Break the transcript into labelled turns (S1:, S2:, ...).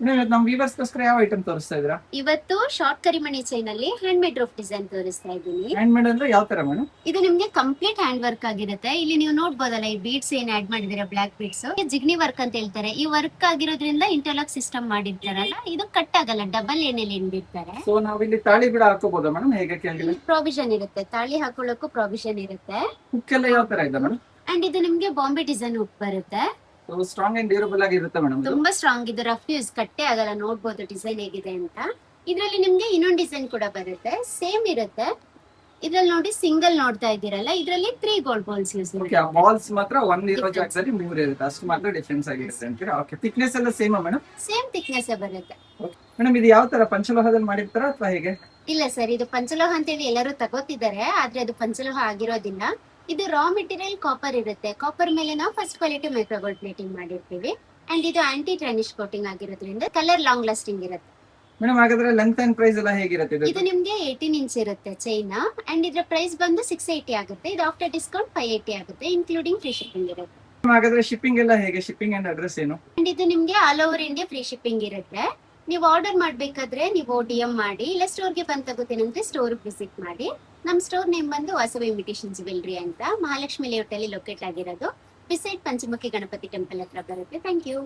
S1: ನಮ್ ವ್ಯೂವರ್ಸ್ ಗೋಸ್ಕರ ಯಾವ ಐಟಮ್ ತೋರಿಸ್ತಾ ಇದ್ದೀರಾ?
S2: ಇವತ್ತು ಶಾರ್ಟ್ ಕರಿಮಣಿ ಚೈನ್ ಅಲ್ಲಿ ಹ್ಯಾಂಡ್ ಮೇಡ್ ರೂಫ್ ಡಿಸೈನ್ ತೋರಿಸ್ತಾ ಇದ್ದೀನಿ.
S1: ಹ್ಯಾಂಡ್ ಮೇಡ್ ಅಂದ್ರೆ ಯಾವ ತರ ಮೇಡಮ್?
S2: ಇದು ನಿಮ್ಗೆ ಕಂಪ್ಲೀಟ್ ಹ್ಯಾಂಡ್ ವರ್ಕ್ ಆಗಿರುತ್ತೆ. ಇಲ್ಲಿ ನೀವು ನೋಡ್ಬೋದಲ್ಲ, ಈ ಬೀಡ್ಸ್ ಏನ್ ಆಡ್ ಮಾಡಿದೀರಾ, ಬ್ಲಾಕ್ ಬೀಡ್ಸ್, ಜಿಗ್ನಿ ವರ್ಕ್ ಅಂತ ಹೇಳ್ತಾರೆ. ಈ ವರ್ಕ್ ಆಗಿರೋದ್ರಿಂದ ಇಂಟರ್ಲಾಕ್ ಸಿಸ್ಟಮ್ ಮಾಡಿರ್ತಾರಲ್ಲ, ಇದು ಕಟ್ ಆಗಲ್ಲ, ಡಬಲ್ ಏನಲ್ಲಿ ಬಿಡ್ತಾರೆ.
S1: ಸೊ ನಾವಿಲ್ಲಿ ತಾಳಿ ಕೂಡ ಹಾಕೋಬಹುದಾ ಮೇಡಮ್? ಹೇಗೆ ಕೆಳಗೆ
S2: ಪ್ರಾವಿಷನ್ ಇರುತ್ತೆ, ತಾಳಿ ಹಾಕೊಳ್ಳೋಕು ಪ್ರಾವಿಷನ್ ಇರುತ್ತೆ.
S1: ಹುಕ್ ಎಲ್ಲ ಯಾವ ತರ ಇದೆ ಮೇಡಮ್?
S2: ಅಂಡ್ ಇದು ನಿಮ್ಗೆ ಬಾಂಬೆ ಡಿಸೈನ್ ಹುಕ್ ಬರುತ್ತೆ.
S1: ಸ್ಟ್ರಾಂಗ್ ಅಂಡ್ ಡ್ಯೂರಬಲ್ ಆಗಿರುತ್ತೆ ಮೇಡಮ್.
S2: ತುಂಬಾ ಸ್ಟ್ರಾಂಗ್, ಇದು ರಫ್ ಯೂಸ್, ಕಟ್ಟೆ ಆಗಲ್ಲ. ನೋಡ್ಬೋದು ಡಿಸೈನ್ ಹೇಗಿದೆ ಅಂತ. ಇದ್ರಲ್ಲಿ ನಿಮ್ಗೆ ಇನ್ನೊಂದು ಡಿಸೈನ್ ಕೂಡ ಬರುತ್ತೆ, ಸೇಮ್ ಇರುತ್ತೆ. ಇದ್ರಲ್ಲಿ ನೋಡಿ ಸಿಂಗಲ್ ನೋಡ್ತಾ ಇದ್ದೀರಲ್ಲ, ಇದ್ರಲ್ಲಿ 3 gold balls use
S1: okay, balls ಮಾತ್ರ ಒಂದ್ ಇರೋ ಜಾಗದಲ್ಲಿ 3 ಇರುತ್ತೆ, ಅಷ್ಟು ಮಾತ್ರ ಡಿಫರೆನ್ಸ್ ಆಗಿರುತ್ತೆ ಅಂತೀರಾ? ಓಕೆ, ಥಿಕ್ನೆಸ್ ಎಲ್ಲ ಸೇಮ್ ಮೇಡಮ್?
S2: ಸೇಮ್ ಥಿಕ್ನೆಸ್ ಬರುತ್ತೆ.
S1: ಮೇಡಮ್ ಇದು ಯಾವ ತರ ಪಂಚಲೋಹದಲ್ಲಿ ಮಾಡಿರ್ತಾರ ಅಥವಾ ಹೇಗೆ?
S2: ಇಲ್ಲ ಸರ್, ಇದು ಪಂಚಲೋಹ ಅಂತ ಹೇಳಿ ಎಲ್ಲರೂ ತಗೋತಿದ್ದಾರೆ, ಆದ್ರೆ ಅದು ಪಂಚಲೋಹ ಆಗಿರೋದಿಲ್ಲ. ಇದು ರಾ ಮೆಟೀರಿಯಲ್ ಕಾಪರ್ ಇರುತ್ತೆ. ಕಾಪರ್ ಮೇಲೆ ನಾವು ಫಸ್ಟ್ ಕ್ವಾಲಿಟಿ ಮೈಕ್ರೋಗೋಲ್ಡ್ ಪ್ಲೇಟಿಂಗ್ ಮಾಡಿರ್ತೀವಿ. ಅಂಡ್ ಇದು ಆಂಟಿ ಟ್ರಾನಿಶ್ ಕೋಟಿಂಗ್ ಆಗಿರೋದ್ರಿಂದ ಕಲರ್ ಲಾಂಗ್ ಲಾಸ್ಟಿಂಗ್ ಇರುತ್ತೆ.
S1: ಮೇಡಮ್ ಹಾಗಾದ್ರೆ ಲೆಂತ್ ಅಂಡ್ ಪ್ರೈಸ್ ಎಲ್ಲ ಹೇಗಿರುತ್ತೆ
S2: ಇದು ನಿಮ್ಗೆ 18 ಇಂಚ್ ಇರುತ್ತೆ ಚೈನ್. ಅಂಡ್ ಇದ್ರ ಪ್ರೈಸ್ ಬಂದು 680 ಆಗುತ್ತೆ. ಇದು ಆಫ್ಟರ್ ಡಿಸ್ಕೌಂಟ್ 580 ಆಗುತ್ತೆ, ಇನ್ಕ್ಲೂಡಿಂಗ್ ಫ್ರೀ ಶಿಪ್ಪಿಂಗ್ ಇರುತ್ತೆ.
S1: ಹಾಗಾದ್ರೆ ಶಿಪ್ಪಿಂಗ್ ಎಲ್ಲ ಹೇಗೆ? ಶಿಪ್ಪಿಂಗ್ ಅಂಡ್ ಅಡ್ರೆಸ್ ಏನು?
S2: ಅಂಡ್ ಇದು ನಿಮ್ಗೆ all over India free shipping ಇರುತ್ತೆ. ನೀವು ಆರ್ಡರ್ ಮಾಡ್ಬೇಕಾದ್ರೆ ನೀವು DM ಮಾಡಿ, ಇಲ್ಲ ಸ್ಟೋರ್ಗೆ ಬಂದು ತಗೋತೀನಿ ಅಂದ್ರೆ ಸ್ಟೋರ್ ವಿಸಿಟ್ ಮಾಡಿ. ನಮ್ ಸ್ಟೋರ್ ನೇಮ್ ಬಂದು ವಾಸವಿ ಇಮಿಟೇಷನ್ ಜ್ಯುವೆಲ್ರಿ ಅಂತ, ಮಹಾಲಕ್ಷ್ಮಿ ಲೇಔಟ್ ಅಲ್ಲಿ ಲೊಕೇಟ್ ಆಗಿರೋದು. ಬಿಸೈಡ್ ಪಂಚಮುಖಿ ಗಣಪತಿ ಟೆಂಪಲ್ ಹತ್ರ ಬರುತ್ತೆ. Thank you.